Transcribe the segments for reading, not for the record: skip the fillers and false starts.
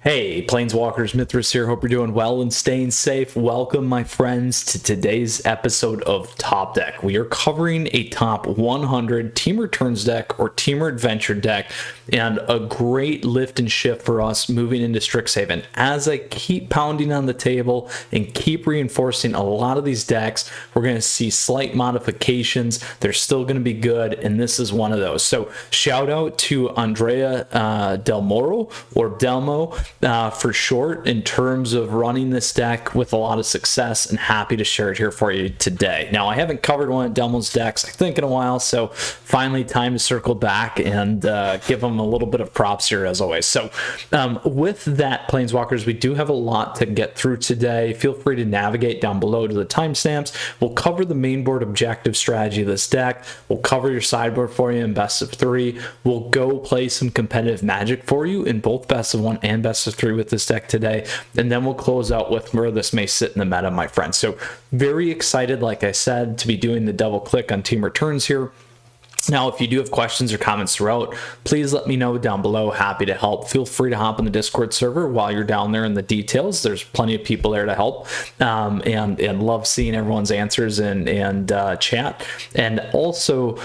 Hey, Planeswalkers, Mythras here. Hope you're doing well and staying safe. Welcome, my friends, to today's episode of Top Deck. We are covering a top 100 Team Returns deck or Team Adventure deck, and a great lift and shift for us moving into Strixhaven. As I keep pounding on the table and keep reinforcing a lot of these decks, we're going to see slight modifications. They're still going to be good, and this is one of those. So shout out to Andrea Del Moro, or Delmo, for short, in terms of running this deck with a lot of success, and happy to share it here for you today. Now, I haven't covered one of Delmo's decks, I think, in a while, so finally time to circle back and give him a little bit of props here as always. So with that, Planeswalkers, we do have a lot to get through today. Feel free to navigate down below to the timestamps. We'll cover the main board objective strategy of this deck. We'll cover your sideboard for you in best of 3. We'll go play some competitive Magic for you in both best of 1 and best of 3 with this deck today, and then we'll close out with where this may sit in the meta, my friends. So very excited, like I said, to be doing the double click on Team Returns here. Now, if you do have questions or comments throughout, please let me know down below. Happy to help. Feel free to hop in the Discord server while you're down there in the details. There's plenty of people there to help, and love seeing everyone's answers and chat. And also,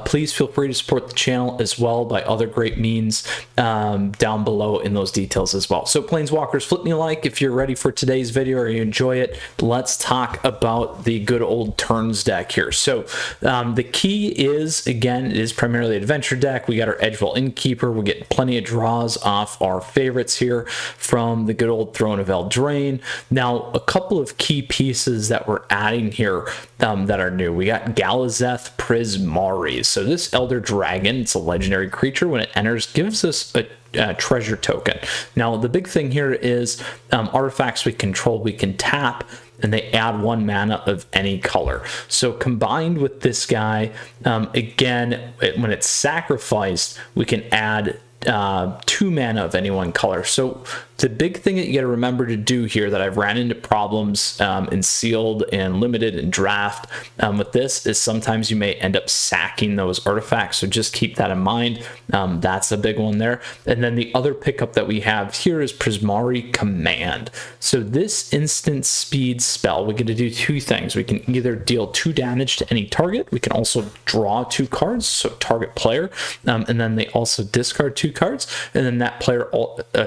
please feel free to support the channel as well by other great means down below in those details as well. So, Planeswalkers, flip me a like if you're ready for today's video or you enjoy it. Let's talk about the good old turns deck here. So, the key is, again, it is primarily adventure deck. We got our Edgewell Innkeeper. We're getting plenty of draws off our favorites here from the good old Throne of Eldraine. Now, a couple of key pieces that we're adding here that are new. We got Galazeth Prismari. So this Elder Dragon, it's a legendary creature. When it enters, gives us a treasure token. Now, the big thing here is artifacts we control, we can tap, and they add 1 mana of any color. So combined with this guy, again, when it's sacrificed, we can add 2 mana of any 1 color. So the big thing that you got to remember to do here, that I've ran into problems in sealed and limited and draft with this, is sometimes you may end up sacking those artifacts. So just keep that in mind. That's a big one there. And then the other pickup that we have here is Prismari Command. So this instant speed spell, we get to do 2 things. We can either deal 2 damage to any target. We can also draw 2 cards, so target player, and then they also discard 2 cards, and then that player,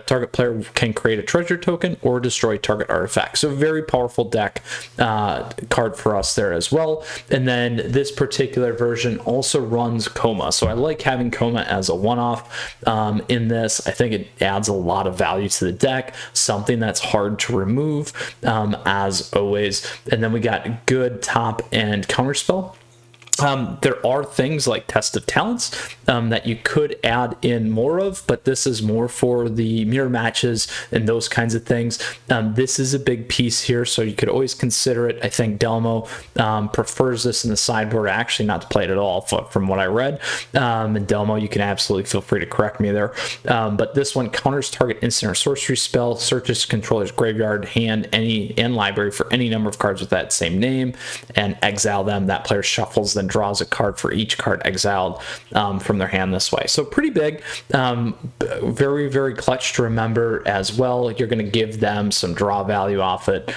target player, can create a treasure token or destroy target artifact. So very powerful deck card for us there as well. And then this particular version also runs Coma. So I like having Coma as a one-off in this. I think it adds a lot of value to the deck, something that's hard to remove as always. And then we got good top and counterspell. There are things like Test of Talents that you could add in more of, but this is more for the mirror matches and those kinds of things. This is a big piece here, so you could always consider it. I think Delmo prefers this in the sideboard, actually not to play it at all from what I read. And Delmo, you can absolutely feel free to correct me there. But this one counters target instant or sorcery spell, searches controller's graveyard, hand, and library for any number of cards with that same name, and exile them. That player shuffles them, draws a card for each card exiled from their hand this way. So pretty big, very, very clutch to remember as well. You're going to give them some draw value off it.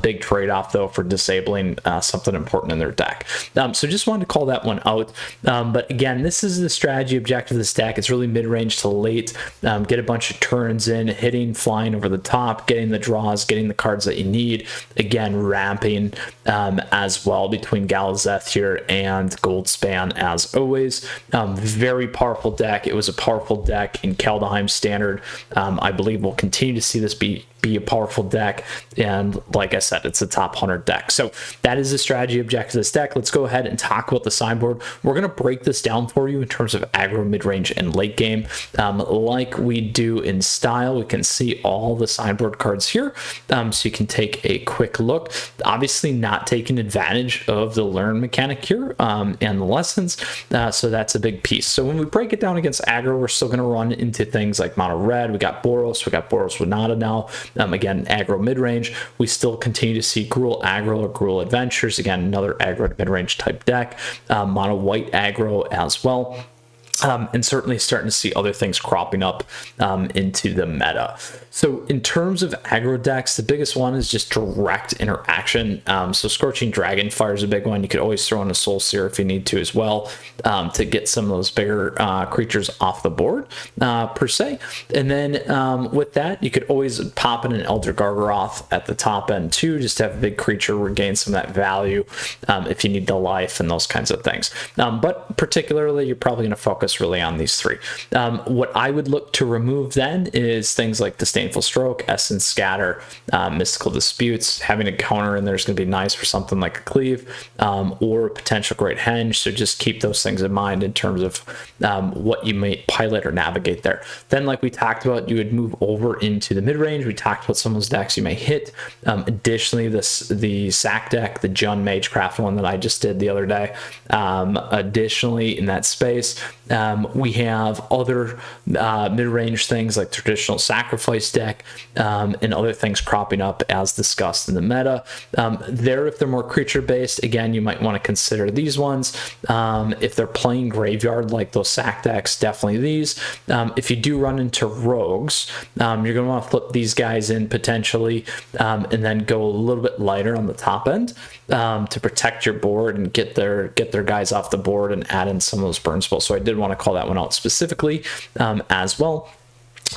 Big trade-off, though, for disabling something important in their deck. So just wanted to call that one out. But again, this is the strategy objective of this deck. It's really mid-range to late. Get a bunch of turns in, hitting, flying over the top, getting the draws, getting the cards that you need. Again, ramping as well between Galazeth here and Goldspan as always. Very powerful deck. It was a powerful deck in Kaldheim Standard. I believe we'll continue to see this be a powerful deck, and like I said, it's a top 100 deck. So that is the strategy objective of this deck. Let's go ahead and talk about the sideboard. We're going to break this down for you in terms of aggro, mid-range, and late game. Like we do in style, we can see all the sideboard cards here, so you can take a quick look. Obviously not taking advantage of the learn mechanic here and the lessons, so that's a big piece. So when we break it down against aggro, we're still going to run into things like mono red. We got Boros with Nada now. Again, aggro mid-range. We still continue to see Gruul aggro or Gruul Adventures. Again, another aggro mid-range type deck. Mono white aggro as well. and certainly starting to see other things cropping up into the meta. So in terms of aggro decks, the biggest one is just direct interaction. So Scorching Dragonfire is a big one. You could always throw in a Soul Seer if you need to as well, to get some of those bigger creatures off the board per se. And then with that, you could always pop in an Elder Gargaroth at the top end too, just to have a big creature regain some of that value if you need the life and those kinds of things. But particularly, you're probably going to focus really on these three. What I would look to remove then is things like Disdainful Stroke, Essence Scatter, Mystical Disputes. Having a counter in there is going to be nice for something like a Cleave or a potential Great Henge. So just keep those things in mind in terms of what you might pilot or navigate there. Then, like we talked about, you would move over into the mid range. We talked about some of those decks you may hit. Additionally, the Sack deck, the Jund Magecraft one that I just did the other day. Additionally, in that space, we have other mid-range things like traditional Sacrifice deck and other things cropping up as discussed in the meta. If they're more creature-based, again, you might want to consider these ones. If they're playing Graveyard like those Sack decks, definitely these. If you do run into Rogues, you're going to want to flip these guys in potentially and then go a little bit lighter on the top end to protect your board and get their guys off the board and add in some of those burn spells. So I did want to call that one out specifically as well.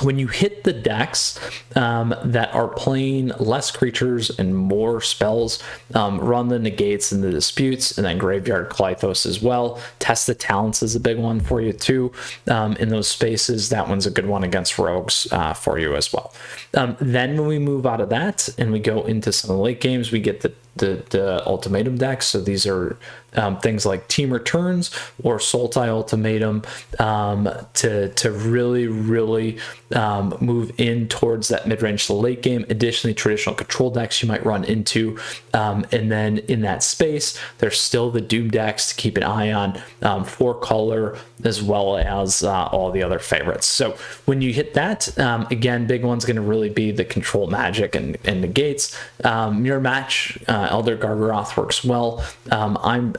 When you hit the decks that are playing less creatures and more spells, run the Negates and the Disputes, and then Graveyard Clythos as well. Test the Talents is a big one for you too. In those spaces, that one's a good one against Rogues for you as well. Then when we move out of that and we go into some of the late games, we get the Ultimatum decks. So these are things like Team Returns or Sultai Ultimatum to really move in towards that mid-range to the late game. Additionally, traditional control decks you might run into, and then in that space there's still the Doom decks to keep an eye on for color, as well as all the other favorites. So when you hit that, again, big one's going to really be the control magic and Negates. Mirror Match, Elder Gargaroth works well.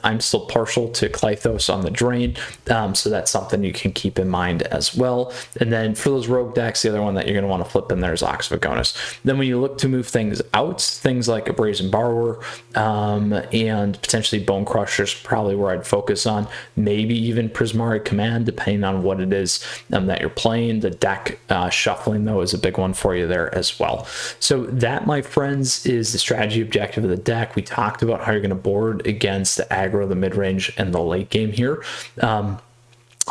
I'm still partial to Clythos on the drain, so that's something you can keep in mind as well. And then for those rogue decks, the other one that you're going to want to flip in there is Ox Vagonis. Then when you look to move things out, things like a Brazen Borrower and potentially Bone Crusher is probably where I'd focus on. Maybe even Prismari Command, depending on what it is that you're playing. The deck shuffling, though, is a big one for you there as well. So that, my friends, is the strategy objective of the deck. We talked about how you're going to board against the aggro, the mid-range, and the late game here.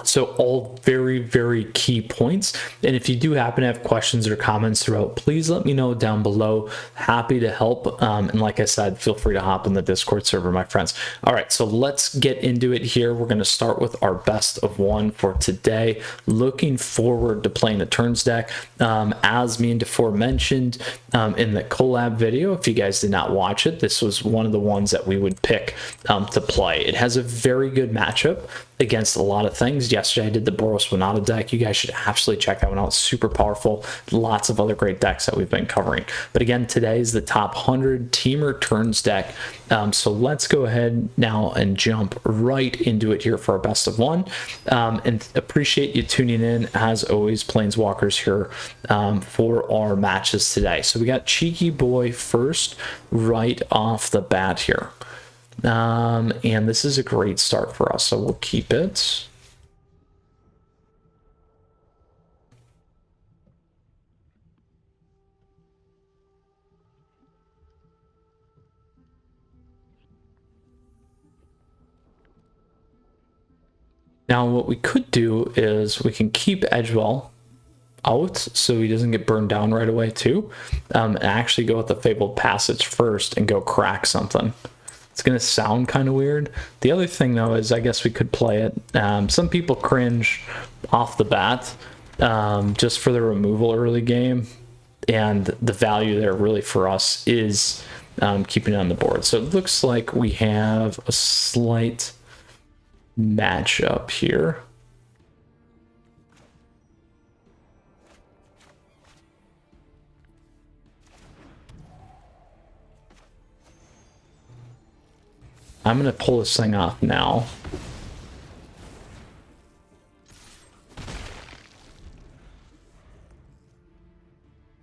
So all very key points. And if you do happen to have questions or comments throughout, please let me know down below. Happy to help. And like I said, feel free to hop in the Discord server, my friends. All right, so let's get into it here. We're going to start with our best of one for today. Looking forward to playing the turns deck. As me and DeFore mentioned in the collab video, if you guys did not watch it, this was one of the ones that we would pick to play. It has a very good matchup against a lot of things. Yesterday I did the Boros Winata deck. You guys should absolutely check that one out. Super powerful. Lots of other great decks that we've been covering. But again, today is the top 100 Temur turns deck. So let's go ahead now and jump right into it here for our best of one. And appreciate you tuning in, as always, Planeswalkers here for our matches today. So we got Cheeky Boy first right off the bat here. And this is a great start for us, so we'll keep it. Now what we could do is we can keep Edgewell out so he doesn't get burned down right away too, and actually go with the Fabled Passage first and go crack something. It's going to sound kind of weird. The other thing, though, is I guess we could play it. Some people cringe off the bat just for the removal early game. And the value there really for us is keeping it on the board. So it looks like we have a slight matchup here. I'm going to pull this thing off now.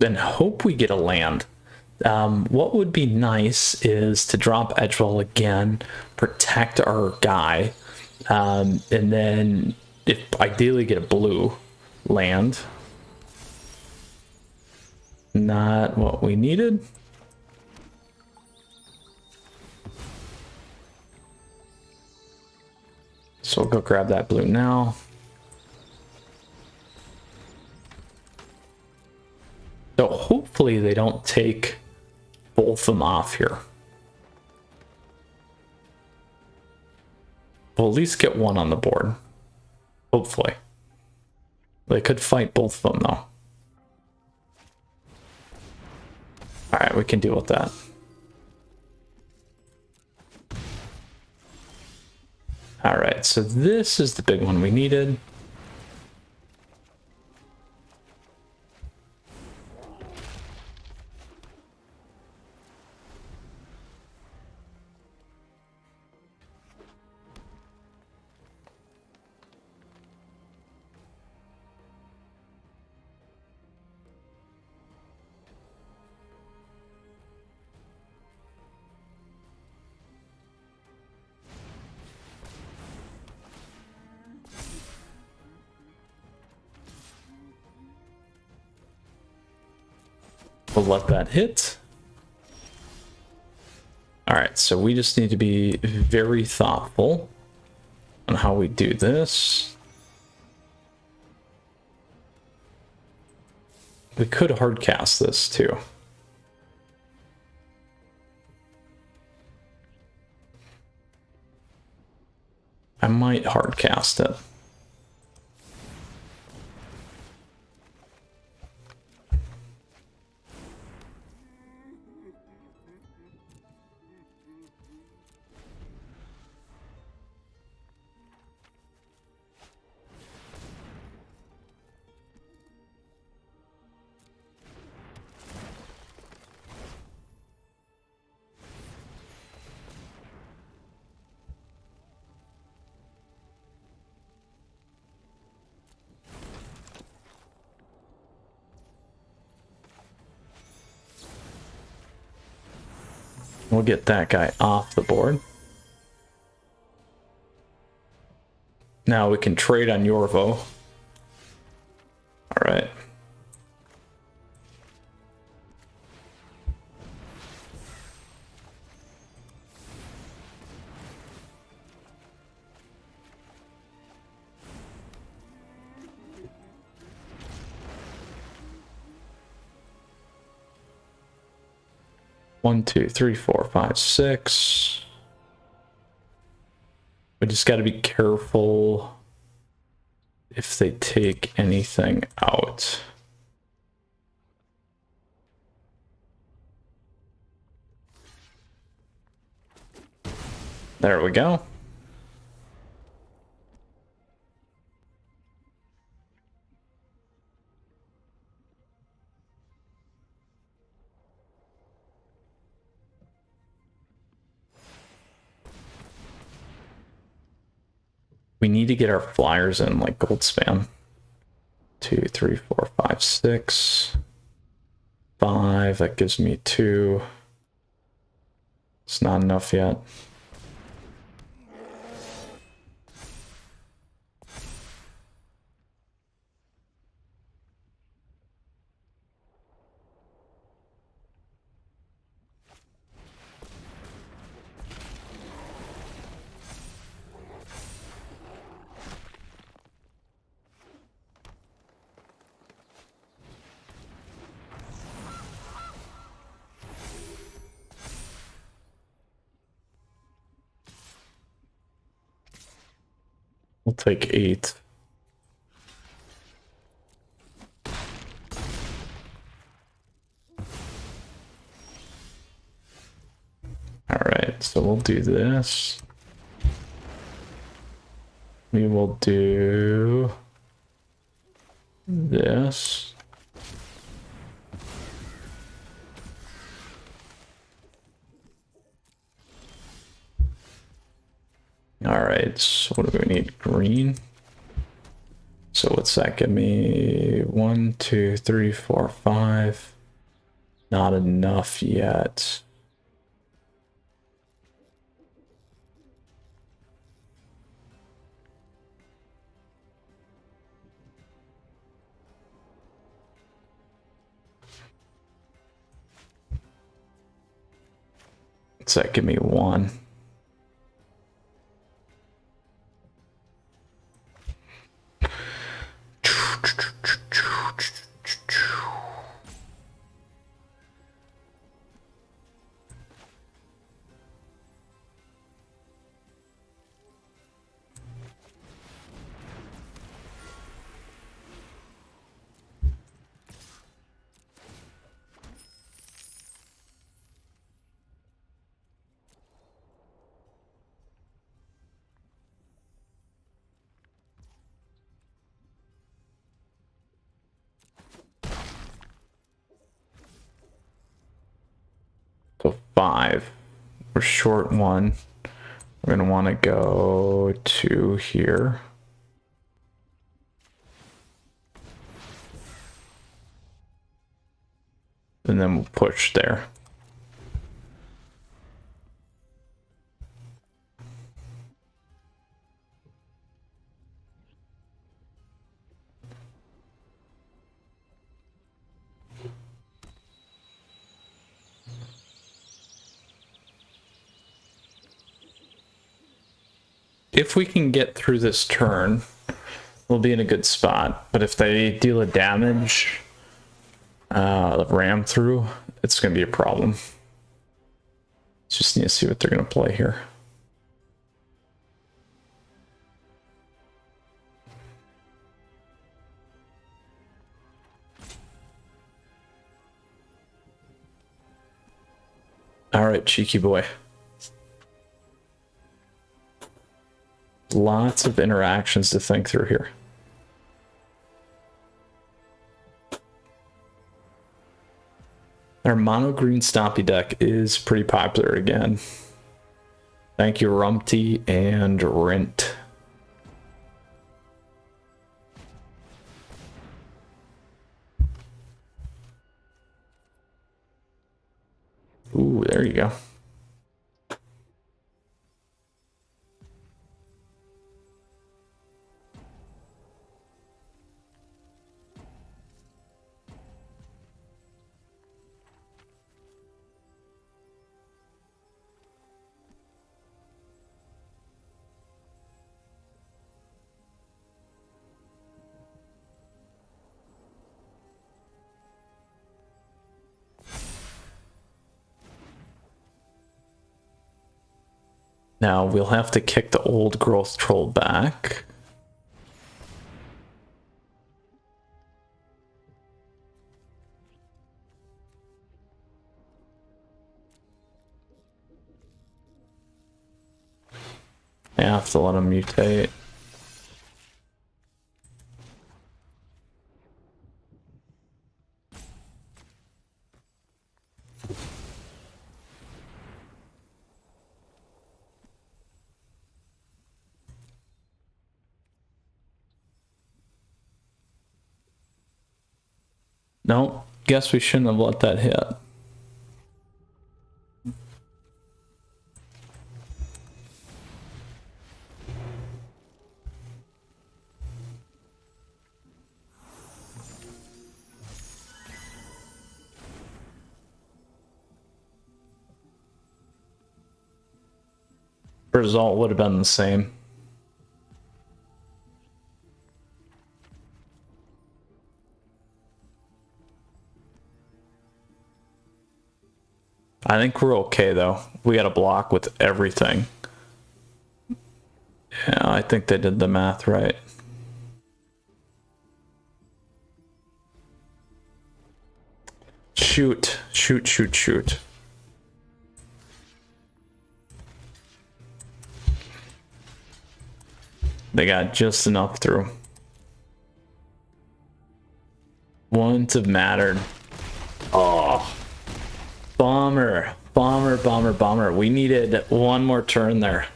and hope we get a land. What would be nice is to drop Edgewell again, protect our guy, and then if ideally get a blue land. Not what we needed. So we'll go grab that blue now. So hopefully they don't take both of them off here. We'll at least get one on the board. Hopefully. They could fight both of them though. Alright, we can deal with that. Alright, so this is the big one we needed. We'll let that hit. All right, so we just need to be very thoughtful on how we do this. We could hard cast this too. I might hard cast it. We'll get that guy off the board. Now we can trade on Yorvo. All right. One, two, three, four, five, six. We just got to be careful if they take anything out. There we go. We need to get our flyers in like gold spam. 2, 3, 4, 5, 6, 5. That gives me 2. It's not enough yet. We'll take 8. All right, so we'll do this. We will do this. All right, so what do we need? Green. So what's that give me? 1, 2, 3, 4, 5. Not enough yet. What's that? Give me one. So 5. We're short 1. We're going to want to go to here. And then we'll push there. If we can get through this turn, we'll be in a good spot. But if they deal a damage, ram through, it's going to be a problem. Just need to see what they're going to play here. All right, cheeky boy. Lots of interactions to think through here. Our mono green Stompy deck is pretty popular again. Thank you, Rumpty and Rint. Ooh, there you go. Now we'll have to kick the old growth troll back. I have to let him mutate. No, guess we shouldn't have let that hit. Result would have been the same. I think we're okay though. We got a block with everything. Yeah, I think they did the math right. Shoot, shoot, shoot, shoot. They got just enough through. Wouldn't have mattered. Oh, bummer, bummer, bummer, bummer. We needed one more turn there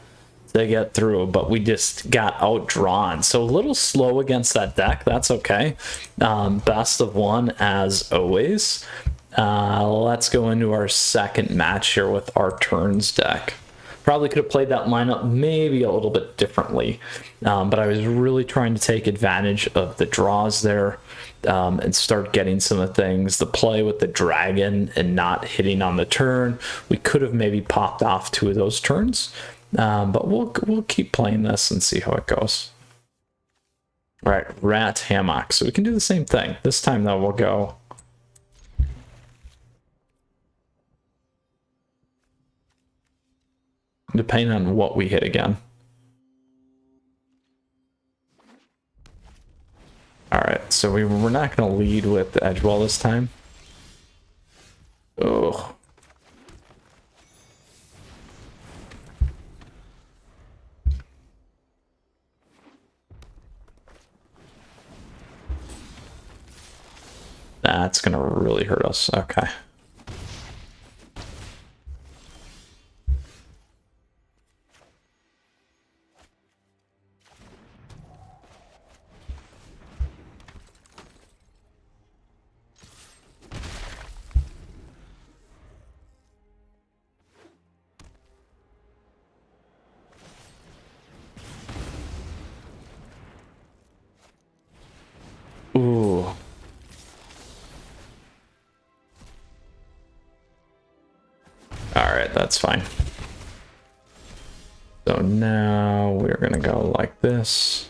to get through, but we just got outdrawn. So a little slow against that deck. That's okay. Best of one as always. Let's go into our second match here with our turns deck. Probably could have played that lineup maybe a little bit differently, but I was really trying to take advantage of the draws there and start getting some of the things. The play with the dragon and not hitting on the turn, we could have maybe popped off 2 of those turns, but we'll keep playing this and see how it goes. All right, rat hammock. So we can do the same thing. This time though, we'll go depending on what we hit again. All right, so we're not going to lead with the Edgewall this time. Oh. That's going to really hurt us. Okay. Ooh. Alright, that's fine. So now we're gonna go like this.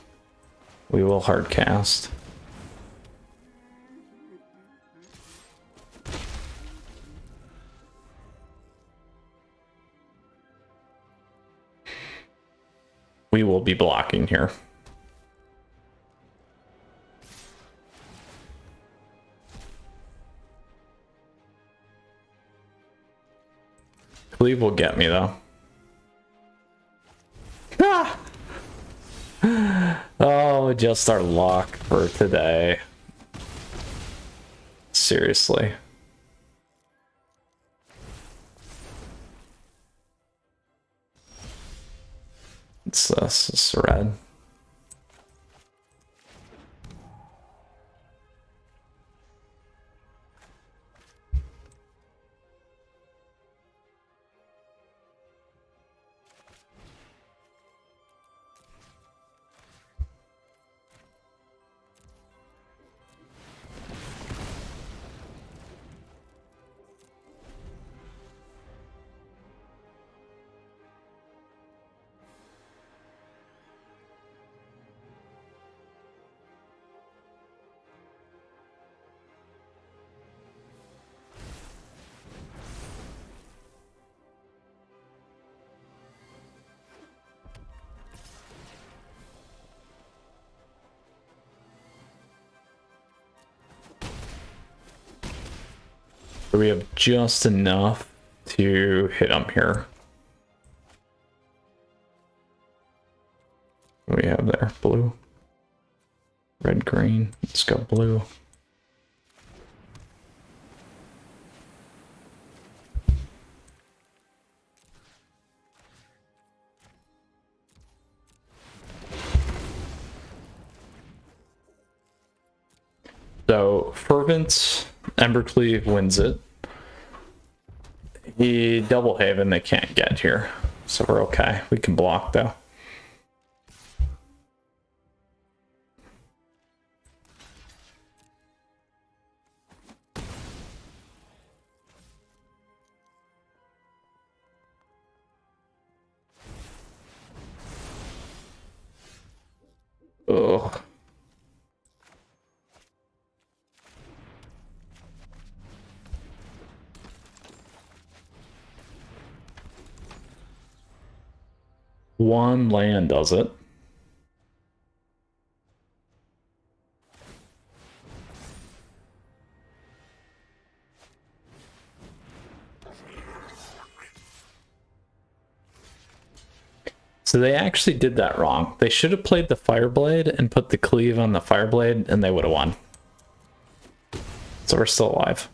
We will hard cast. We will be blocking here. Cleave will get me though. Ah! Oh, just our luck for today. Seriously. It's this is red. So we have just enough to hit him here. What do we have there? Blue. Red, green. Let's go blue. So Fervent Embercleave wins it. He double haven they can't get here. So we're okay. We can block though. Ugh. One land does it. So they actually did that wrong. They should have played the Fireblade and put the cleave on the Fireblade and they would have won. So we're still alive.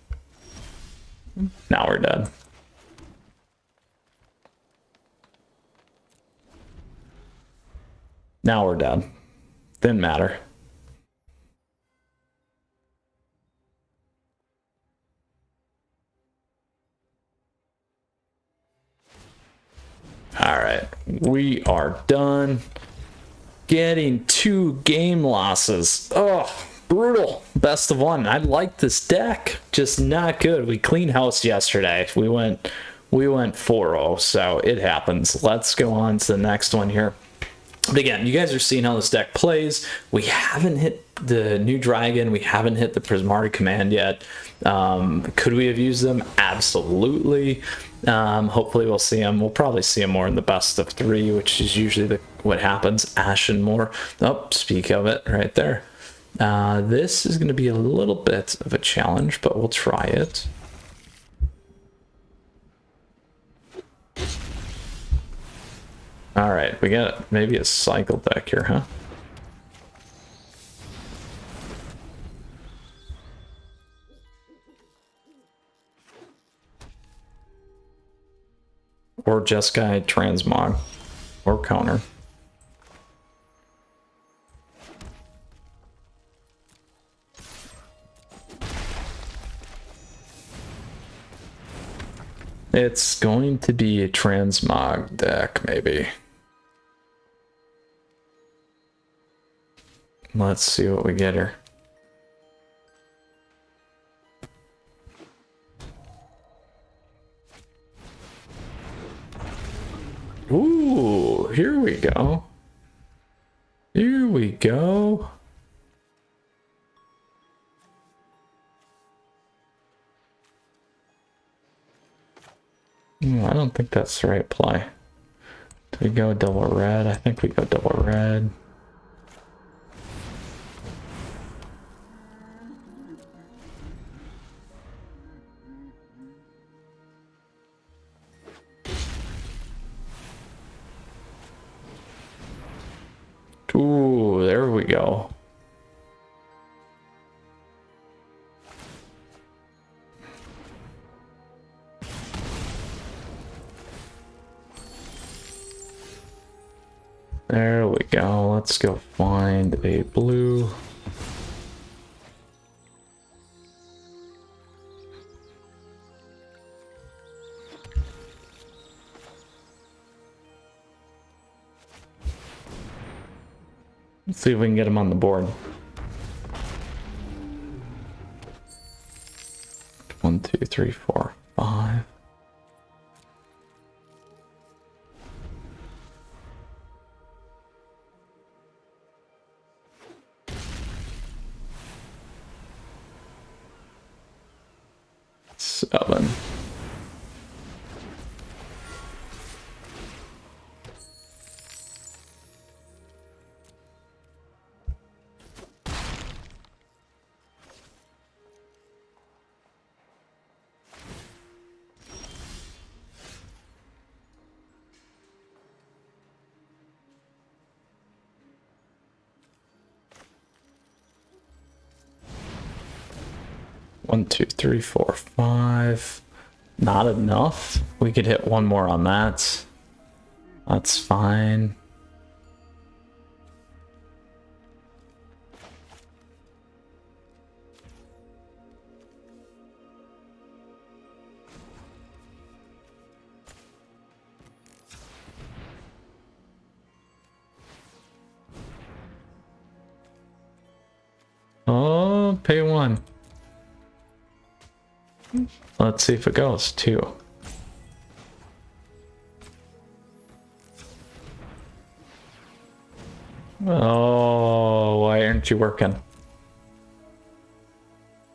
Now we're dead. Now we're dead. Didn't matter. All right, we are done. Getting 2 game losses. Oh, brutal. Best of 1. I like this deck, just not good. We clean house yesterday. We went 4-0, so it happens. Let's go on to the next one here. But again, you guys are seeing how this deck plays. We haven't hit the new dragon. We haven't hit the Prismari command yet. Could we have used them? Absolutely. Hopefully we'll see them. We'll probably see them more in the best of 3, which is usually what happens. Ashen more. Oh, speak of it right there. This is going to be a little bit of a challenge, but we'll try it. All right, we got maybe a cycle deck here, huh? Or Jeskai transmog, or counter. It's going to be a transmog deck, maybe. Let's see what we get here. Ooh, here we go. Here we go. I don't think that's the right play. Do we go double red? I think we go double red. Ooh, there we go. There we go. Let's go find a blue. Let's see if we can get him on the board. 1, 2, 3, 4, 5. Seven. One, two, three, four, five. Not enough. We could hit one more on that. That's fine. Oh, pay 1. Let's see if it goes. 2. Oh, why aren't you working?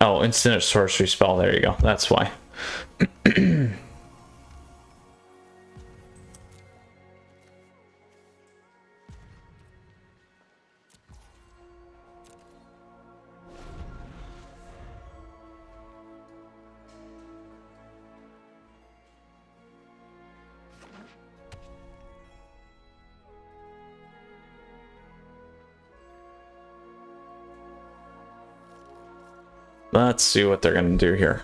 Oh, instant sorcery spell. There you go. That's why. Let's see what they're going to do here.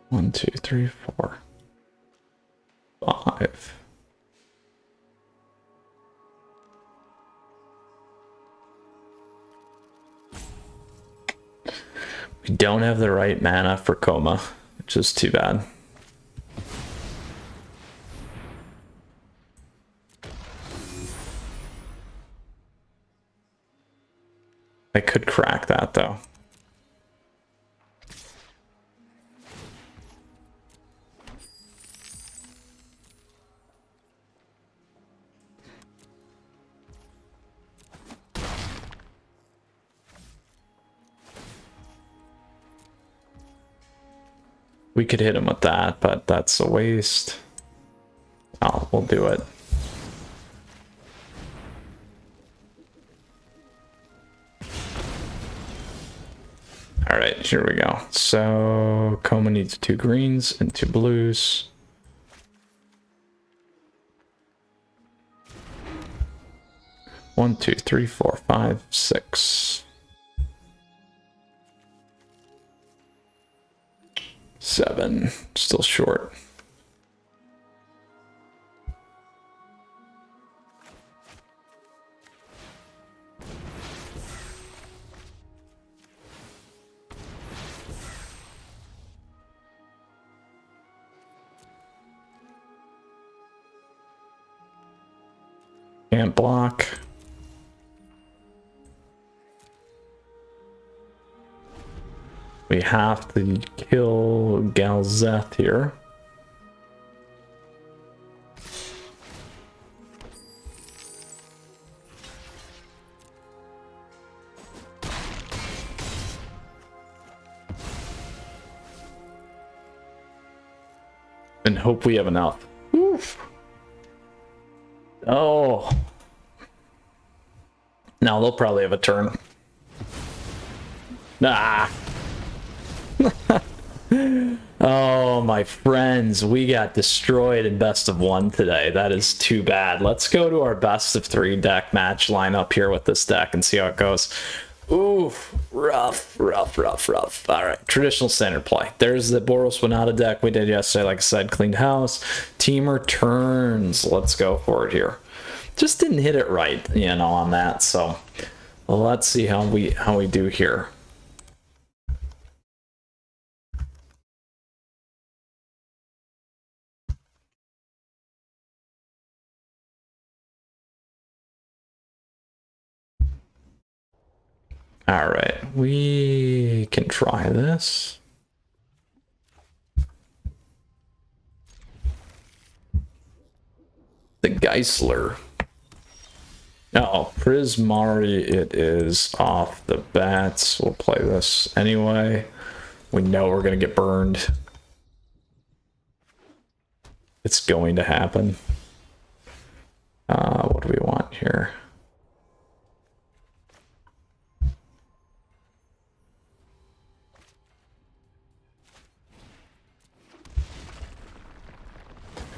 One, two, three, 4, 5. We don't have the right mana for Coma, which is too bad. I could crack that though. We could hit him with that, but that's a waste. Oh, we'll do it. All right, here we go. So Coma needs 2 greens and 2 blues. One, two, three, four, five, 6. 7, still short. Can't block. We have to kill Galzeth here. And hope we have enough. Oof. Oh. Now they'll probably have a turn. Ah. Oh, my friends, we got destroyed in best of 1 today. That is too bad. Let's go to our best of 3 deck match lineup here with this deck and see how it goes. Ooh, rough. All right, traditional standard play. There's the Boros Winata deck we did yesterday. Like I said, cleaned house. Temur turns. Let's go for it here. Just didn't hit it right, you know, on that. So let's see how we do here. All right, we can try this. The Geisler. Oh, Prismari, it is off the bats. We'll play this anyway. We know we're going to get burned. It's going to happen. What do we want here?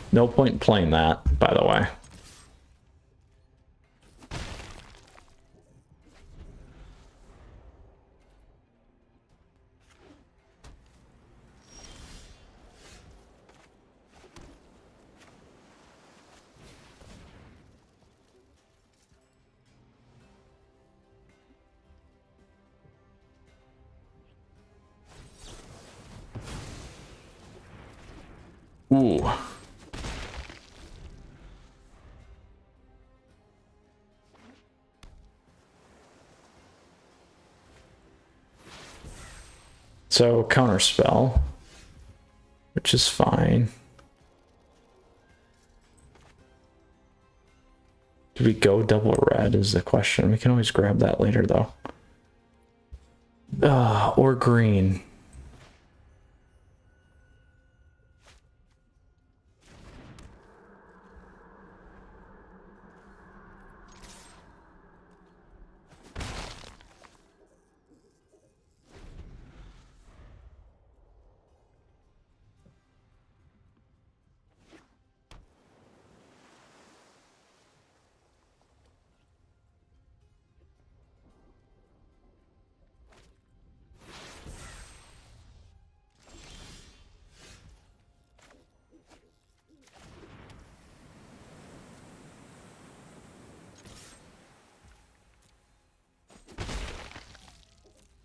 No point in playing that, by the way. Ooh. So counterspell, which is fine. Do we go double red is the question. We can always grab that later though. Or green.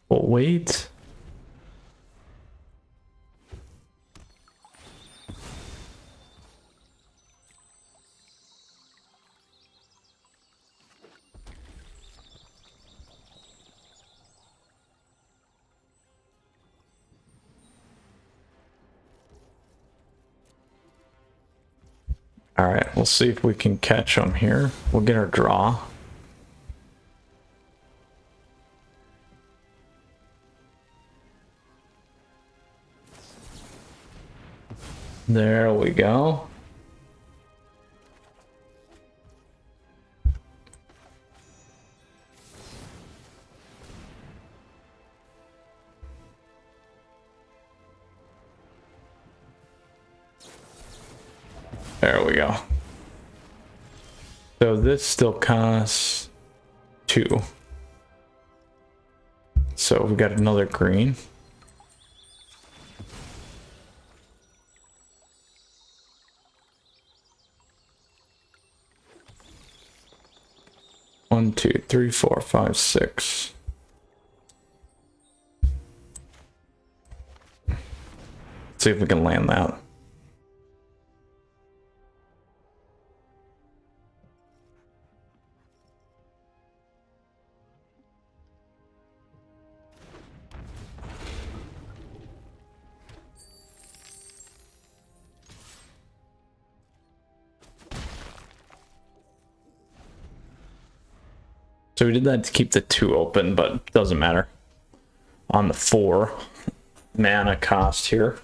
We'll wait. All right, we'll see if we can catch them here. We'll get our draw. There we go. There we go. So this still costs 2. So we got another green. One, two, three, four, five, six. Let's see if we can land that. So we did that to keep the 2 open, but it doesn't matter. On the 4 mana cost here.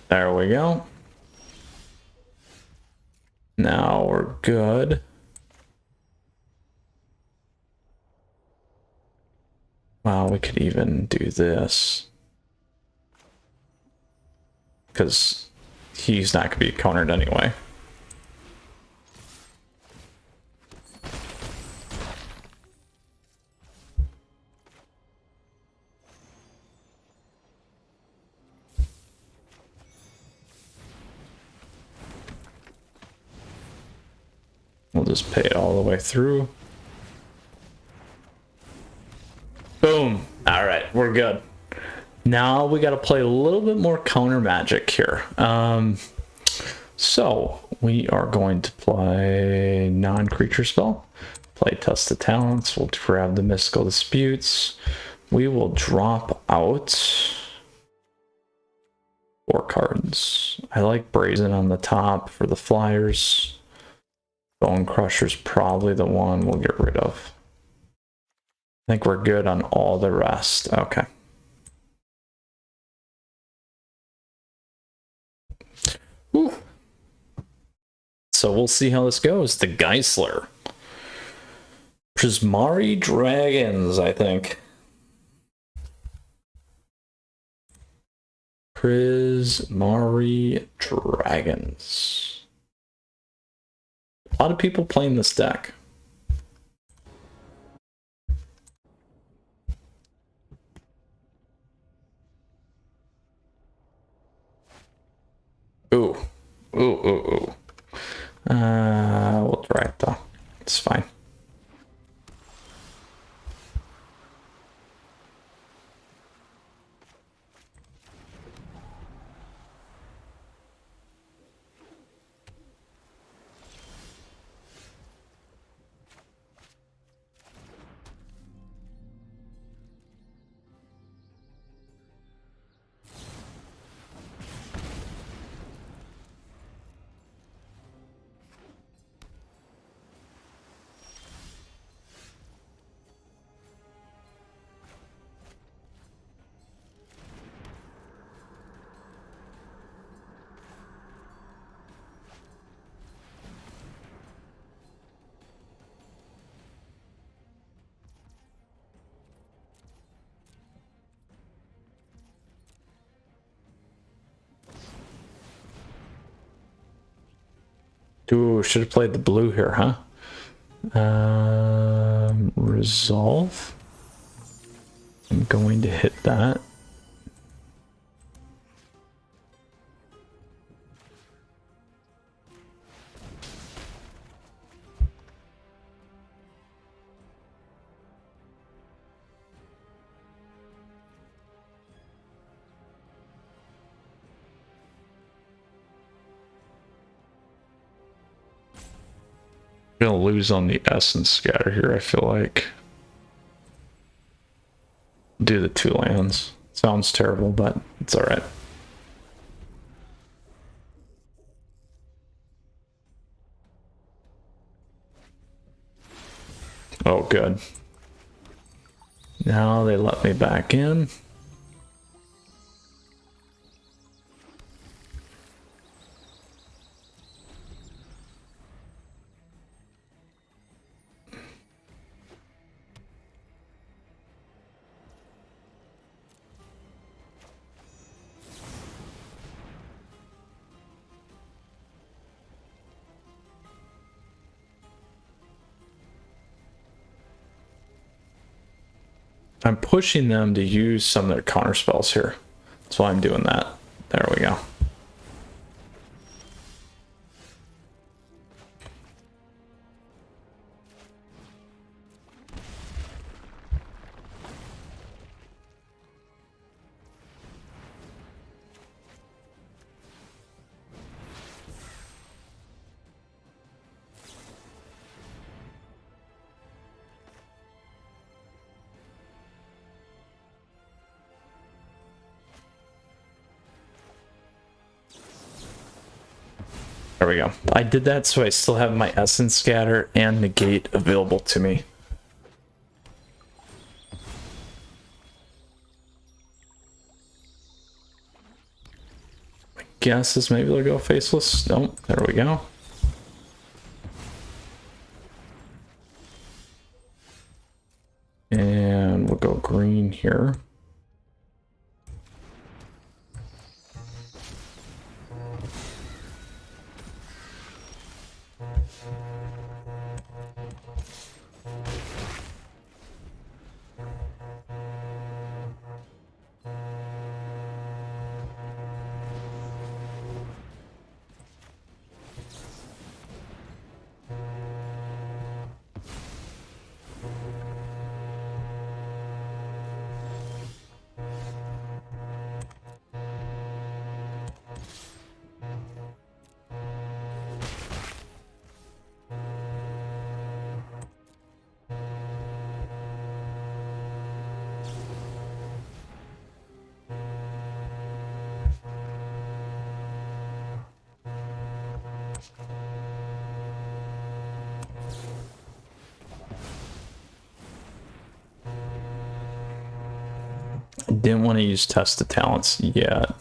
There we go. Now we're good. Wow, we could even do this. Because he's not going to be countered anyway. We'll just pay it all the way through. Boom. All right, we're good. Now we got to play a little bit more counter magic here. So we are going to play non-creature spell. Play Test the Talents. We'll grab the Mystical Disputes. We will drop out 4 cards. I like Brazen on the top for the flyers. Bone Crusher's probably the one we'll get rid of. I think we're good on all the rest. Okay. Whew. So we'll see how this goes. The Geisler. Prismari Dragons, I think. Prismari Dragons. A lot of people playing this deck. Ooh. Ooh, ooh, ooh. We'll try it though. It's fine. Ooh, should have played the blue here, huh? Resolve. I'm going to hit that. Gonna lose on the essence scatter here, I feel like. Do the 2 lands. Sounds terrible, but it's alright. Oh, good. Now they let me back in. I'm pushing them to use some of their counter spells here. That's why I'm doing that. There we go. There we go. I did that so I still have my Essence Scatter and Negate available to me. My guess is maybe they'll go Faceless. Nope, there we go. And we'll go green here. I didn't want to use Test of Talents yet.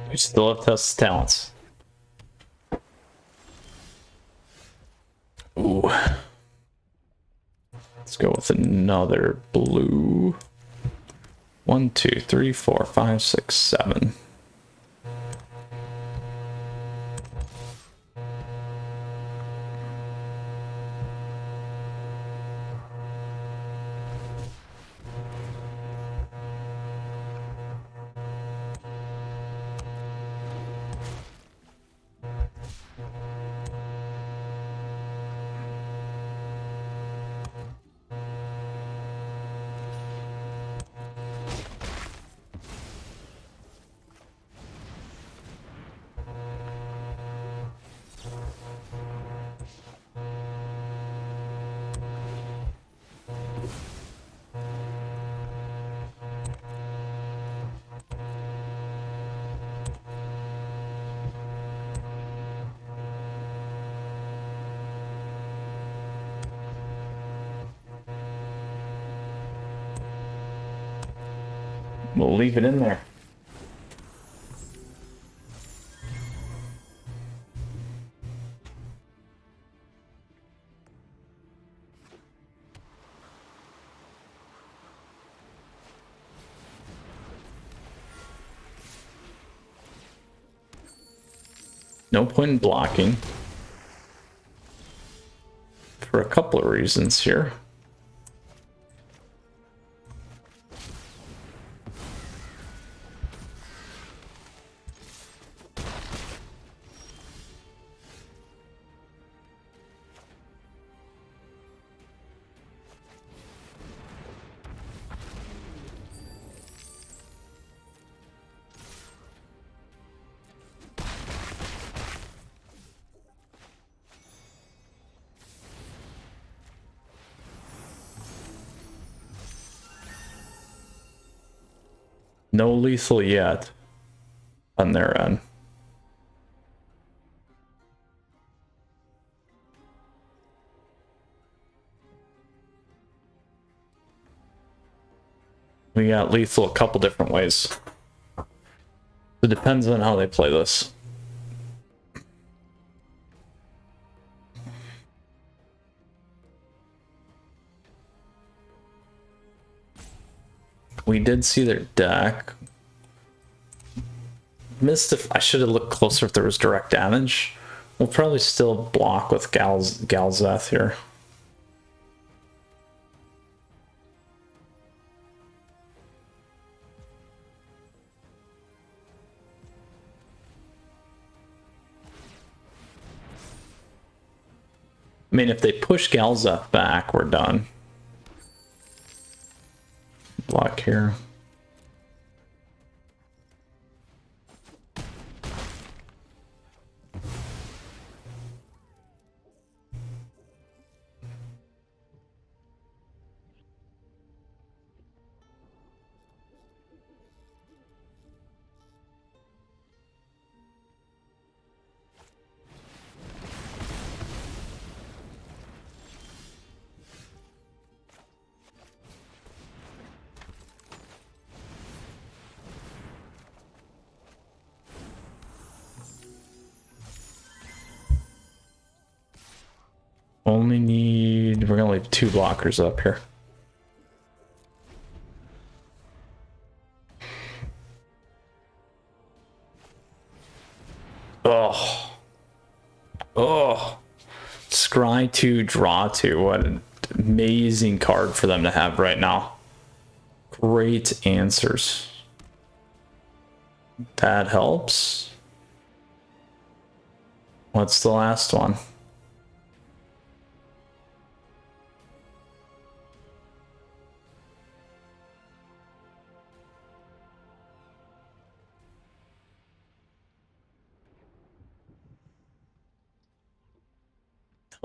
We still have Test of Talents. Ooh. Let's go with another blue. 1, 2, 3, 4, 5, 6, 7. We'll leave it in there. No point in blocking. for a couple of reasons here. No lethal yet on their end. We got lethal a couple different ways. It depends on how they play this. We did see their deck. Missed if I should have looked closer if there was direct damage. We'll probably still block with Galzeth here. I mean, if they push Galzeth back, we're done. Block here. Only need, we're gonna leave 2 blockers up here. Oh. Oh. Scry 2, draw 2. What an amazing card for them to have right now. Great answers. That helps. What's the last one?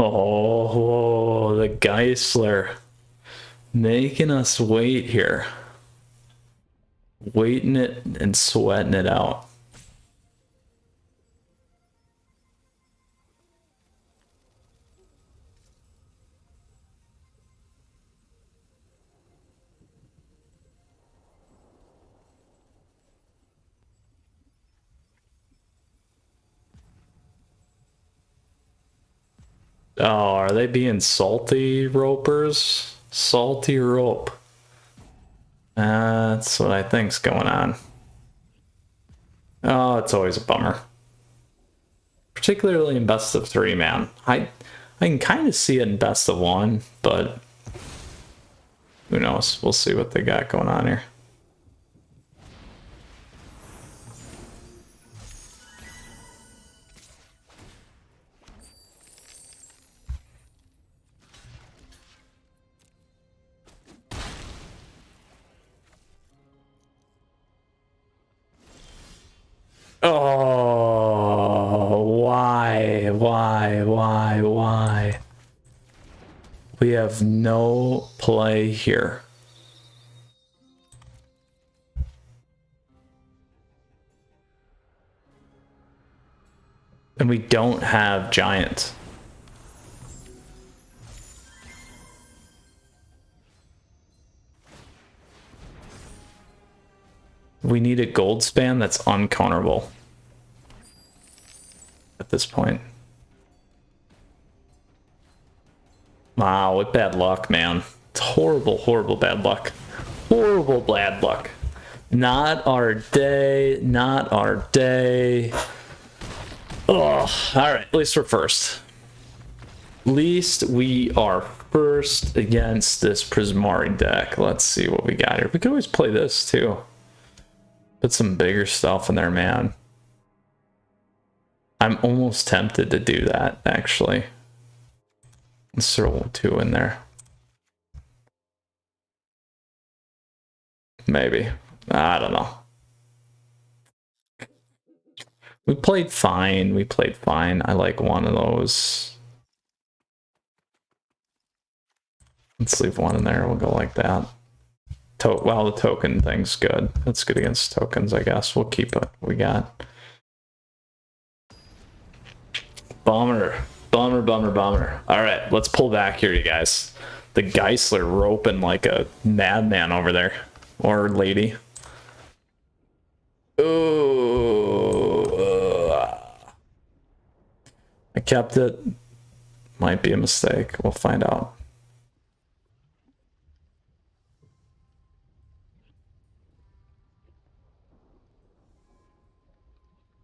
Oh, the Geisler making us wait here. Waiting it and sweating it out. Oh, are they being salty, ropers? Salty rope. That's what I think's going on. Oh, it's always a bummer. Particularly in best of 3, man. I can kind of see it in best of 1, but who knows? We'll see what they got going on here. Oh, why? We have no play here. And we don't have giant. We need a gold span that's uncounterable at this point. Wow, what bad luck, man. It's horrible, horrible bad luck. Horrible bad luck. Not our day, not our day. Oh, all right, at least we're first. least we are first against this Prismari deck. Let's see what we got here. We could always play this too. Put some bigger stuff in there, man. I'm almost tempted to do that, actually. Let's throw 2 in there. Maybe. I don't know. We played fine. We played fine. I like one of those. Let's leave 1 in there. We'll go like that. Well, the token thing's good. That's good against tokens, I guess. We'll keep it. We got. Bummer. Bummer, bummer, bummer. All right, let's pull back here, you guys. The Geisler roping like a madman over there. Or lady. Ooh. I kept it. Might be a mistake. We'll find out.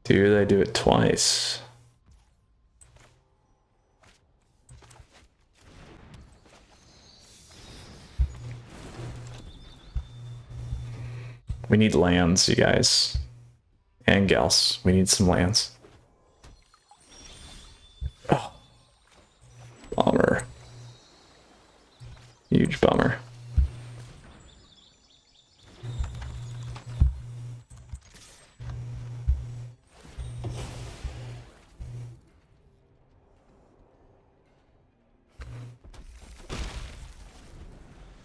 Do they do it twice? We need lands, you guys. And gals. We need some lands. Oh. Bummer. Huge bummer.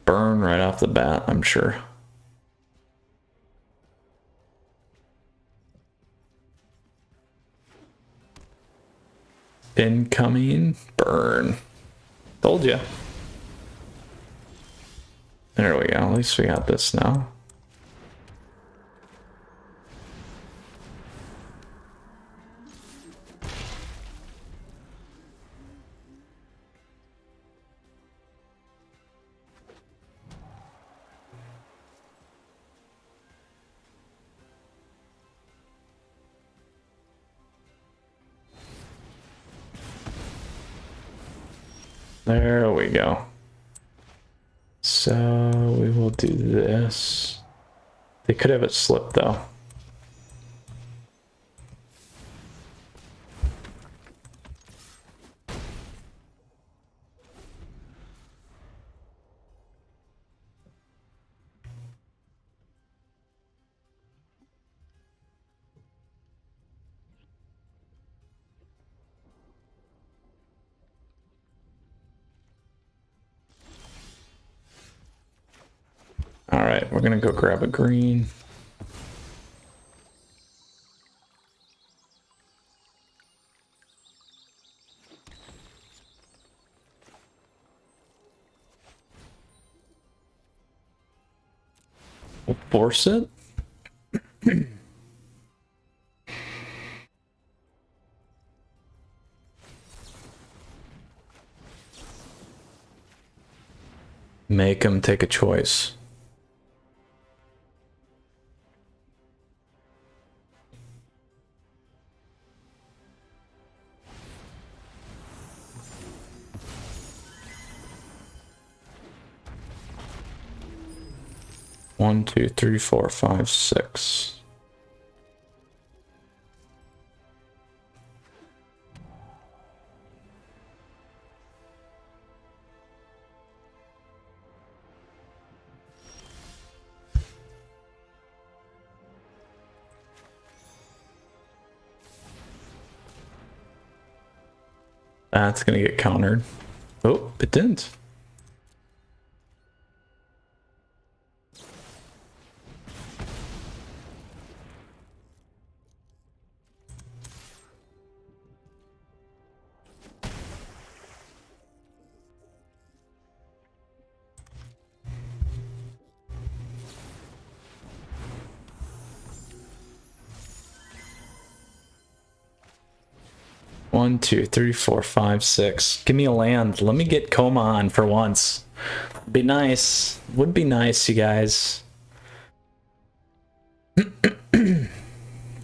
Burn right off the bat, I'm sure. Incoming burn. Told you. There we go. At least we got this now. There we go. So we will do this. They could have it slipped though. All right, we're gonna go grab a green. We'll force it. Make him take a choice. One, two, three, four, five, six. That's gonna get countered. Oh, it didn't. One, two, three, four, five, six. Give me a land. Let me get Coma on for once. Be nice. Would be nice, you guys.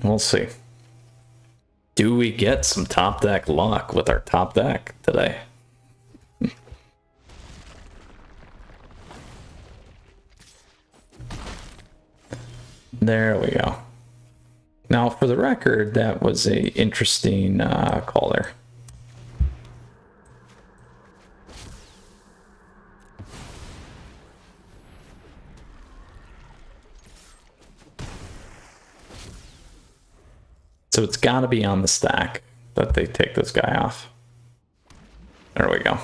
We'll see. Do we get some top deck luck with our top deck today? There we go. Now, for the record, that was a interesting call there. So it's got to be on the stack that they take this guy off. There we go.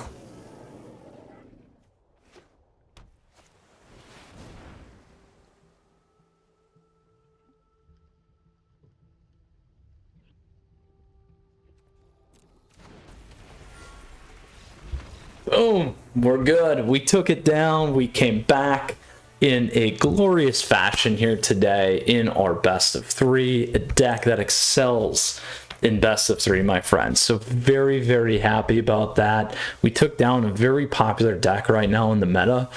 Boom, we're good. We took it down. We came back in a glorious fashion here today in our best of three, a deck that excels in best of three, my friends. So very, very happy about that. We took down a very popular deck right now in the meta.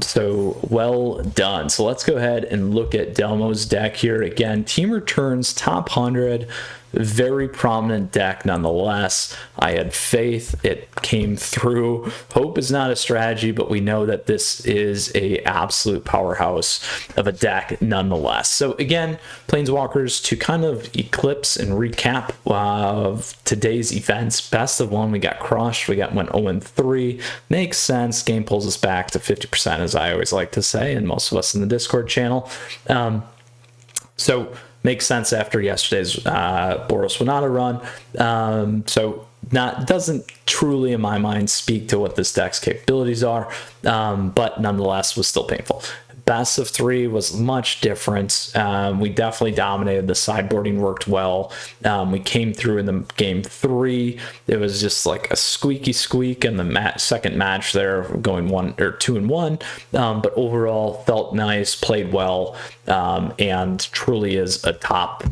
So well done. So let's go ahead and look at Delmo's deck here. Again, team returns top 100. Very prominent deck nonetheless. I had faith, it came through. Hope is not a strategy, but we know that this is a absolute powerhouse of a deck nonetheless. So again, Planeswalkers, to kind of eclipse and recap of today's events. Best of one, we got crushed. We went 0-3. Makes sense. Game pulls us back to 50%, as I always like to say, and most of us in the Discord channel. So makes sense after yesterday's Boros Winata run. So doesn't truly, in my mind, speak to what this deck's capabilities are, but nonetheless was still painful. Best of three was much different. We definitely dominated. The sideboarding worked well. We came through in the game 3. It was just like a squeaky squeak in the second match there, going 2-1. But overall, felt nice, played well, and truly is a top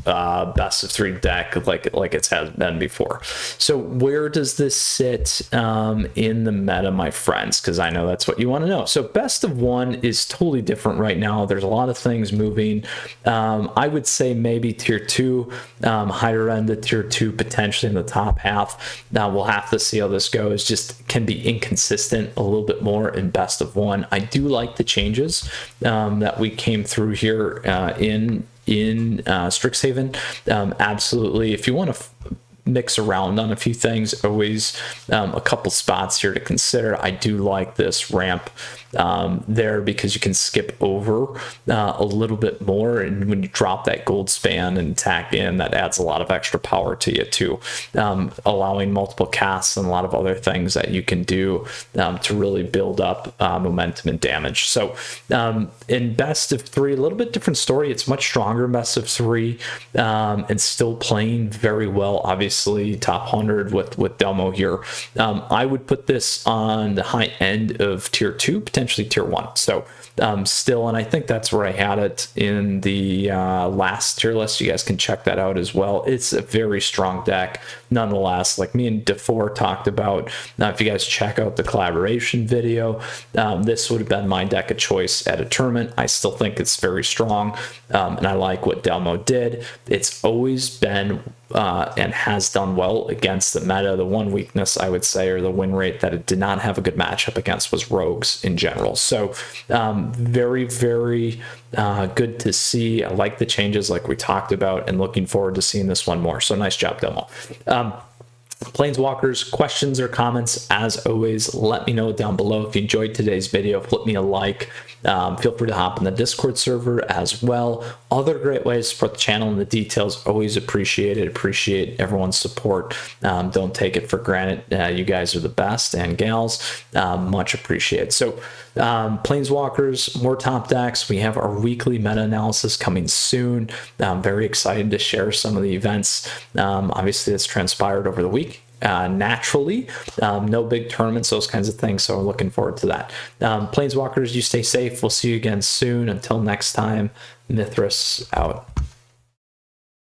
best of three deck like it has been before. So where does this sit in the meta, my friends? Because I know that's what you want to know. So best of one is totally different right now. There's a lot of things moving. I would say maybe tier 2, higher end of tier 2, potentially in the top half. Now we'll have to see how this goes. Just can be inconsistent a little bit more in best of one. I do like the changes that we came through here in Strixhaven. Absolutely. If you want to mix around on a few things, always a couple spots here to consider. I do like this ramp there because you can skip over a little bit more, and when you drop that gold span and tack in, that adds a lot of extra power to you too, allowing multiple casts and a lot of other things that you can do to really build up momentum and damage. So in best of three, a little bit different story. It's much stronger in best of three, and still playing very well. Obviously top 100 with Delmo here. I would put this on the high end of tier 2, potentially tier 1. So still, and I think that's where I had it in the last tier list. You guys can check that out as well. It's a very strong deck nonetheless, like me and DeFore talked about. Now if you guys check out the collaboration video, this would have been my deck of choice at a tournament. I still think it's very strong, and I like what Delmo did. It's always been and has done well against the meta. The one weakness I would say, or the win rate that it did not have a good matchup against, was rogues in general. So very, very good to see. I like the changes like we talked about, and looking forward to seeing this one more. So nice job, Delmo. Planeswalkers, questions or comments, as always, let me know down below. If you enjoyed today's video, flip me a like. Feel free to hop in the Discord server as well. Other great ways to support the channel, and the details always appreciated. Appreciate everyone's support. Don't take it for granted. You guys are the best, and gals, much appreciated. So Planeswalkers, more top decks. We have our weekly meta analysis coming soon. I'm very excited to share some of the events. Obviously, that's transpired over the week. Naturally, no big tournaments, those kinds of things, so I'm looking forward to that. Planeswalkers, you stay safe. We'll see you again soon. Until next time, Mythras out.